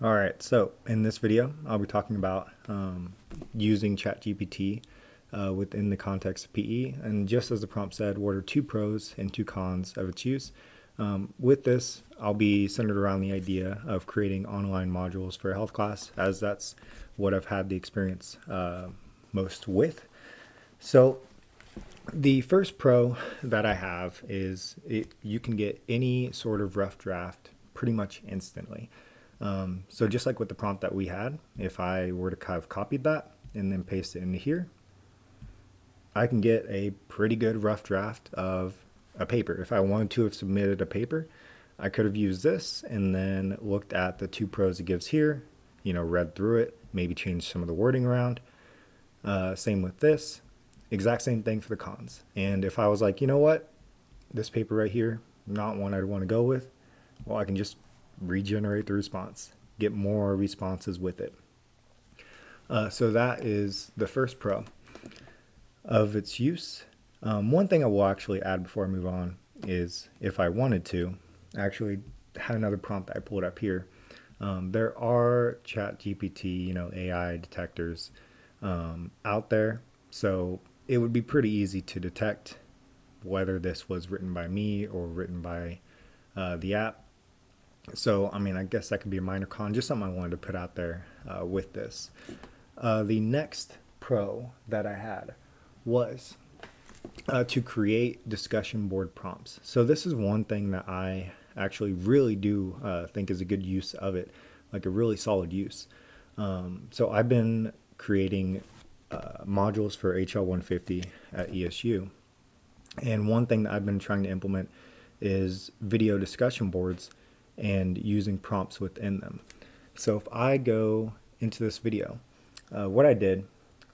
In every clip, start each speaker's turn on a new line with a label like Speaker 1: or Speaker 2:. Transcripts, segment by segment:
Speaker 1: All right, so in this video, I'll be talking about using ChatGPT within the context of PE. And just as the prompt said, what are two pros and two cons of its use? With this, I'll be centered around the idea of creating online modules for a health class, as that's what I've had the experience most with. So the first pro that I have is you can get any sort of rough draft pretty much instantly. So just like with the prompt that we had, if I were to have copied that and then paste it into here, I can get a pretty good rough draft of a paper. If I wanted to have submitted a paper, I could have used this and then looked at the two pros it gives here, read through it, maybe change some of the wording around. Same with this. Exact same thing for the cons. And if I was like, you know what, this paper right here, not one I'd want to go with, well, I can just regenerate the response, get more responses with it. So that is the first pro of its use. One thing I will actually add before I move on is if I wanted to, I actually had another prompt that I pulled up here. There are ChatGPT, AI detectors out there. So it would be pretty easy to detect whether this was written by me or written by the app. So, I guess that could be a minor con, just something I wanted to put out there with this. The next pro that I had was to create discussion board prompts. So this is one thing that I actually really do think is a good use of it, like a really solid use. So I've been creating modules for HL 150 at ESU. And one thing that I've been trying to implement is video discussion boards and using prompts within them. So if I go into this video, what I did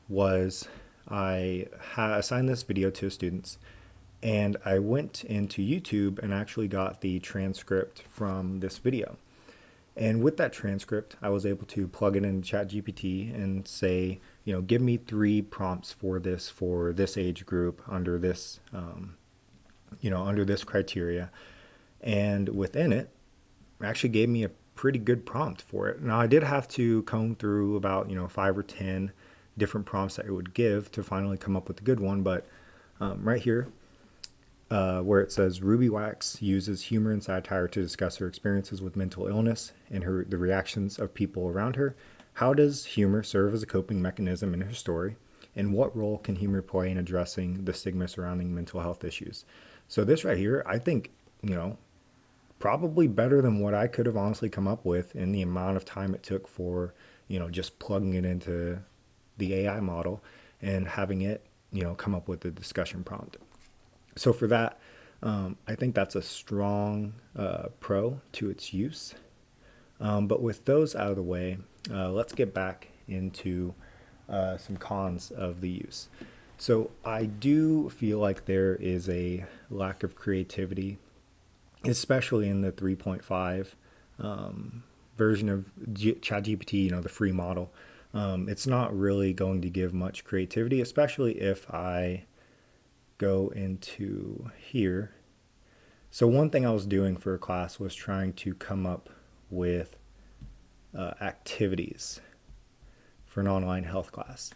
Speaker 1: was I assigned this video to students, and I went into YouTube and actually got the transcript from this video. And with that transcript, I was able to plug it into ChatGPT and say, give me 3 prompts for this age group under this, under this criteria. And within it, actually gave me a pretty good prompt for it. Now I did have to comb through about 5 or 10 different prompts that it would give to finally come up with a good one. But right here, where it says Ruby Wax uses humor and satire to discuss her experiences with mental illness and the reactions of people around her. How does humor serve as a coping mechanism in her story? And what role can humor play in addressing the stigma surrounding mental health issues? So this right here, I think, probably better than what I could have honestly come up with in the amount of time it took for, just plugging it into the AI model and having it, come up with a discussion prompt. So for that, I think that's a strong pro to its use. But with those out of the way, let's get back into some cons of the use. So I do feel like there is a lack of creativity, especially in the 3.5 version of ChatGPT, the free model. It's not really going to give much creativity, especially if I go into here. So one thing I was doing for a class was trying to come up with activities for an online health class.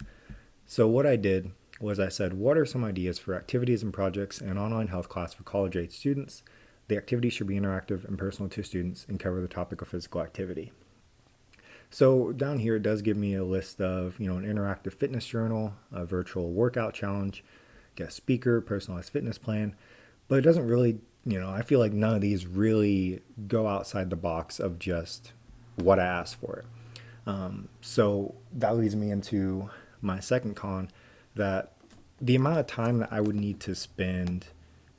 Speaker 1: So what I did was I said, what are some ideas for activities and projects in an online health class for college age students? The activity should be interactive and personal to students and cover the topic of physical activity. So down here it does give me a list of, an interactive fitness journal, a virtual workout challenge, guest speaker, personalized fitness plan, but it doesn't really, I feel like none of these really go outside the box of just what I asked for it. So that leads me into my second con, that the amount of time that I would need to spend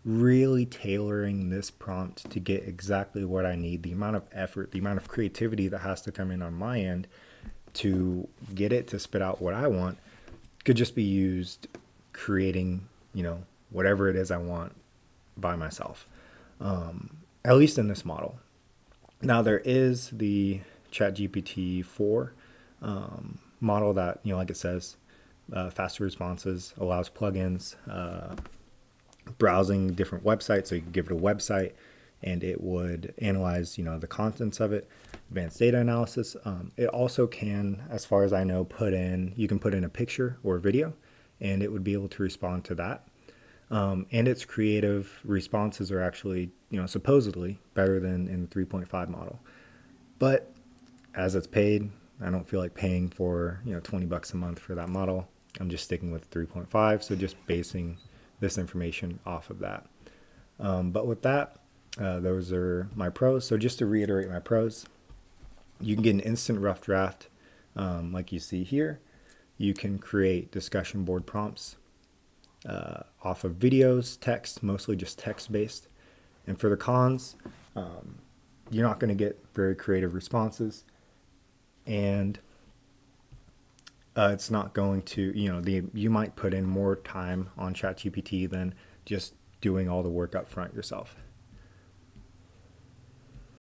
Speaker 1: really tailoring this prompt to get exactly what I need, the amount of effort, the amount of creativity that has to come in on my end to get it to spit out what I want, could just be used creating, whatever it is I want by myself, at least in this model. Now there is the ChatGPT 4 model that, like it says, faster responses, allows plugins, browsing different websites. So you can give it a website, and it would analyze, the contents of it, advanced data analysis. It also can, as far as I know, you can put in a picture or a video, and it would be able to respond to that. And its creative responses are actually, supposedly better than in the 3.5 model. But as it's paid, I don't feel like paying for, $20 a month for that model. I'm just sticking with 3.5, so just basing this information off of that. But with that, those are my pros. So just to reiterate my pros, you can get an instant rough draft, like you see here. You can create discussion board prompts off of videos, text, mostly just text-based. And for the cons, you're not going to get very creative responses, and it's not going to, you might put in more time on ChatGPT than just doing all the work up front yourself.